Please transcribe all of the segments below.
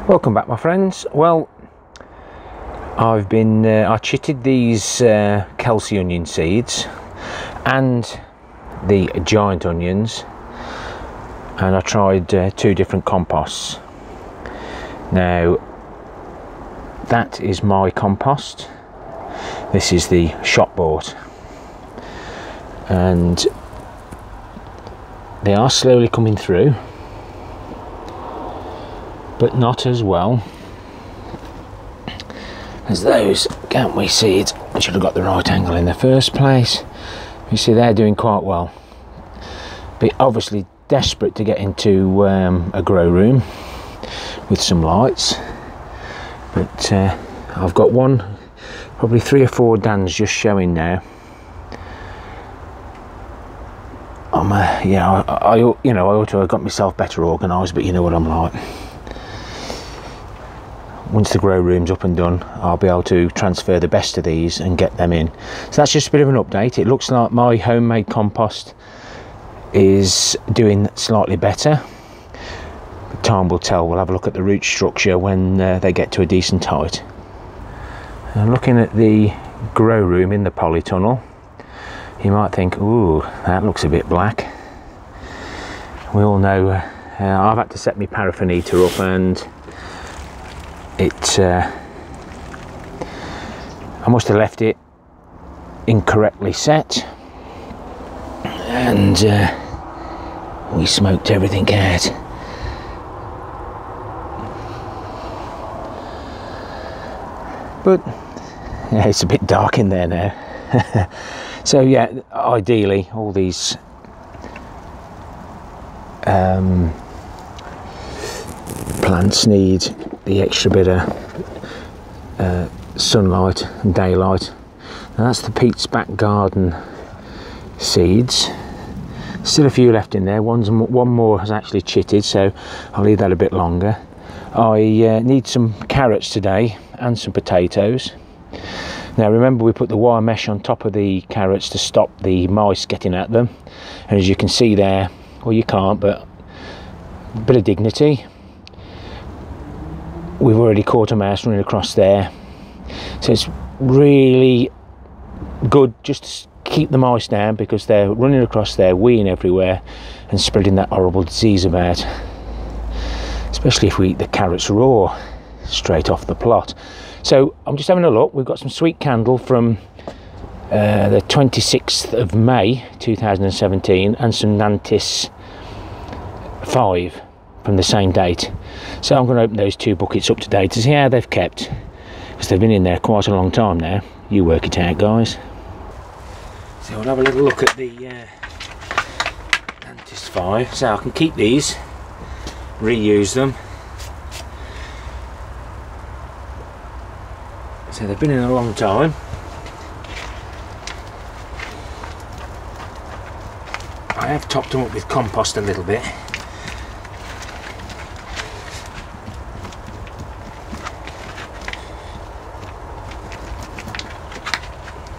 Welcome back, my friends. Well, I've been I chitted these Kelsey onion seeds and the giant onions, and I tried two different composts. Now that is my compost, this is the shop bought, and they are slowly coming through, but not as well as those Gantway seeds. I should have got the right angle in the first place. You see they're doing quite well, but obviously desperate to get into a grow room with some lights. But I've got one, probably 3 or 4 dans just showing now. Yeah, I you know, I ought to have got myself better organised, but you know what I'm like. Once the grow room's up and done, I'll be able to transfer the best of these and get them in. So that's just a bit of an update. It looks like my homemade compost is doing slightly better. But time will tell. We'll have a look at the root structure when they get to a decent height. And looking at the grow room in the polytunnel, you might think, ooh, that looks a bit black. We all know I've had to set my paraffin heater up, and it I must have left it incorrectly set, and we smoked everything out. But yeah, it's a bit dark in there now. So yeah, ideally all these plants need the extra bit of sunlight and daylight. Now that's the Pete's Back Garden seeds. Still a few left in there. One more has actually chitted, so I'll leave that a bit longer. I need some carrots today and some potatoes. Now remember, we put the wire mesh on top of the carrots to stop the mice getting at them, and as you can see there, well, you can't, but a bit of dignity. We've already caught a mouse running across there, so it's really good just to keep the mice down, because they're running across there, weeing everywhere and spreading that horrible disease about, especially if we eat the carrots raw straight off the plot. So I'm just having a look. We've got some sweet candle from the 26th of May 2017 and some Nantis 5 from the same date. So I'm going to open those 2 buckets up today to see how they've kept, because they've been in there quite a long time now. You work it out, guys. So we'll have a little look at the Nantis 5. So I can keep these, reuse them. So they've been in a long time. I have topped them up with compost a little bit.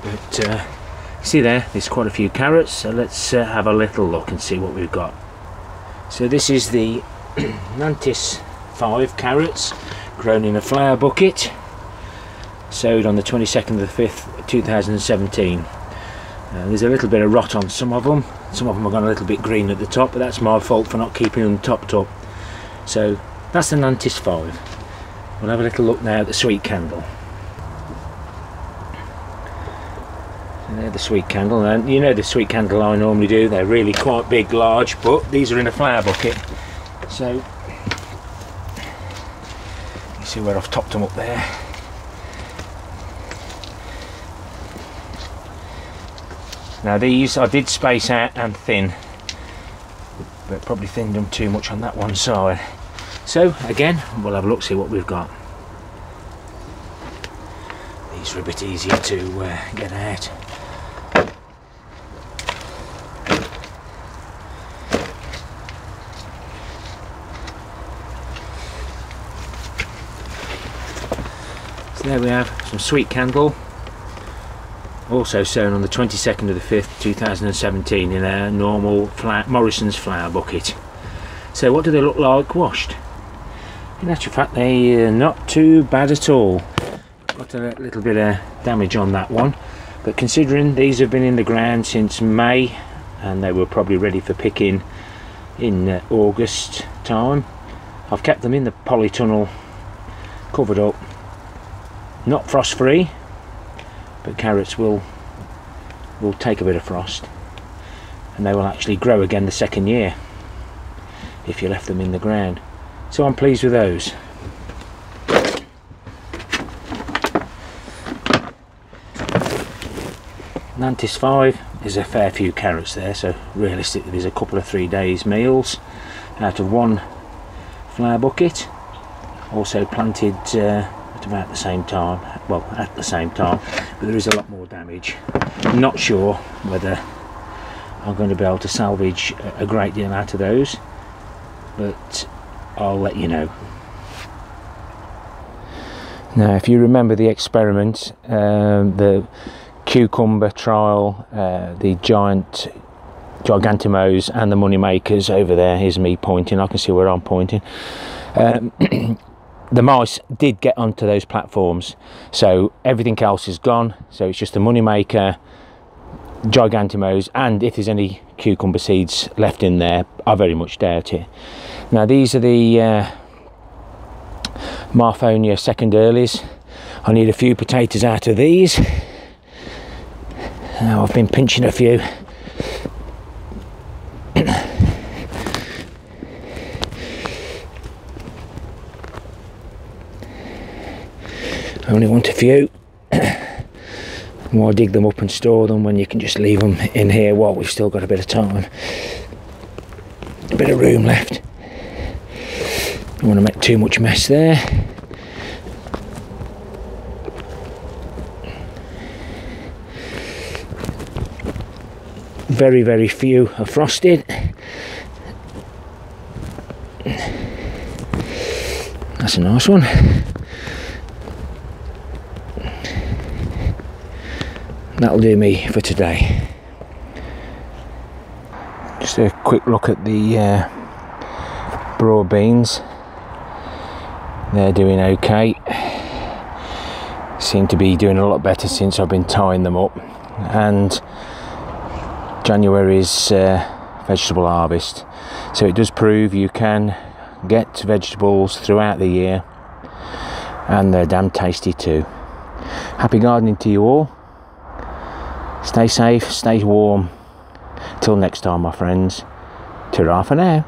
But see there's quite a few carrots, so let's have a little look and see what we've got. So this is the Nantis 5 carrots, grown in a flower bucket, sowed on the 22nd of the 5th 2017. There's a little bit of rot on some of them. Some of them have gone a little bit green at the top, but that's my fault for not keeping them topped up. So that's the Nantis 5. We'll have a little look now at the sweet candle. And they're the sweet candle, and you know the sweet candle I normally do, they're really quite big, large, but these are in a flower bucket. So you see where I've topped them up there. Now these I did space out and thin, but probably thinned them too much on that one side. So again, we'll have a look, see what we've got. These are a bit easier to get out. So there we have some sweet candle, also sown on the 22nd of the 5th 2017 in a normal Morrison's flower bucket. So what do they look like washed? In actual fact, they're not too bad at all. Got a little bit of damage on that one, but considering these have been in the ground since May and they were probably ready for picking in August time, I've kept them in the polytunnel, covered up. Not frost free, but carrots will take a bit of frost, and they will actually grow again the second year if you left them in the ground. So I'm pleased with those. Nantis 5, there's a fair few carrots there, so realistically there's a couple of 3 days meals out of one flower bucket. Also planted at about the same time, well, at the same time, but there is a lot more damage. I'm not sure whether I'm going to be able to salvage a great deal out of those, but I'll let you know. Now, if you remember the experiment, the cucumber trial, the gigantimos and the money makers over there, here's me pointing, I can see where I'm pointing. The mice did get onto those platforms, so everything else is gone, so it's just the money maker, gigantimos, and if there's any cucumber seeds left in there, I very much doubt it. Now these are the Marfonia second earlies. I need a few potatoes out of these. Now I've been pinching a few. I only want a few. Why dig them up and store them when you can just leave them in here while we've still got a bit of time, a bit of room left. Don't want to make too much mess there. Very, very few are frosted. That's a nice one. That'll do me for today. Just a quick look at the broad beans. They're doing okay. Seem to be doing a lot better since I've been tying them up. And January's vegetable harvest, so it does prove you can get vegetables throughout the year, and they're damn tasty too. Happy gardening to you all. Stay safe, stay warm. Till next time, my friends. Ta-ra for now.